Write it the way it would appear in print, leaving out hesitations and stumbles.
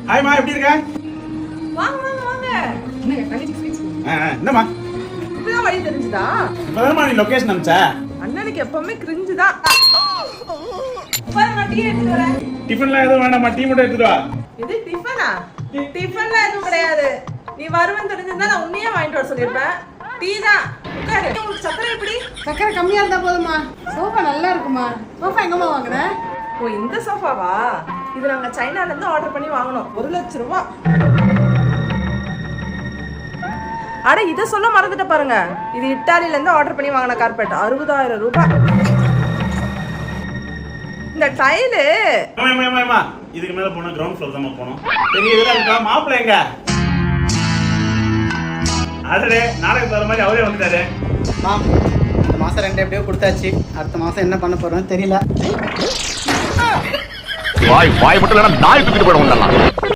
ஹாய்மா, எப்படி இருக்க? வாங்க வாங்க வாங்க. என்னம்மா இப்பதான் வழி தெரிஞ்சுதா? இப்பதான்மா நீ லொகேஷன் அனுப்பிச்சா? அண்ணனுக்கு எப்பவுமே கிரிஞ்சு தான். டீ எடுத்துட்டு வரேன். டிஃபன்லாம் எதுவும் வேண்டாம்மா, டீ மட்டும் எடுத்துட்டு வா. இது டிஃபனா? டிஃபன்லாம் எதுவும் கிடையாது. நீ வருவன்னு தெரிஞ்சிருந்தா நான் உன்னையே வாங்கிட்டு வர சொல்லியிருப்பேன். டீ தான். உட்காரு. உங்களுக்கு சக்கரை எப்படி? சக்கரை கம்மியா இருந்தா போதுமா. சோஃபா நல்லா இருக்குமா. சோஃபா எங்கம்மா வாங்குற? ஓ, இந்த சோஃபாவா? இது நாங்க சைனால இருந்து ஆர்டர் பண்ணி வாங்கினோம். 1 லட்சம் ரூபாய். அட, இதை சொல்ல மறந்துட்ட பாருங்க. இது இட்டாலியில இருந்து ஆர்டர் பண்ணி வாங்கின கார்பெட் 60,000 ரூபாய். இந்த டைலு இதுக்கு மேல போனா கிரவுண்ட் ஃப்ளோர் தான் போனோம். பெரிய இதெல்லாம் இருக்கா? மாப்பிள்ளை எங்க? அடடே, நாளைக்கு தர மாதிரி அவரே வந்துட்டாரு. இந்த மாசம் 2 எப்படியோ கொடுத்தாச்சு. அடுத்த மாசம் என்ன பண்ண போறோம்னு தெரியல. வாய் மட்டும் இல்லைன்னா நாய் தூக்கிட்டு போயிட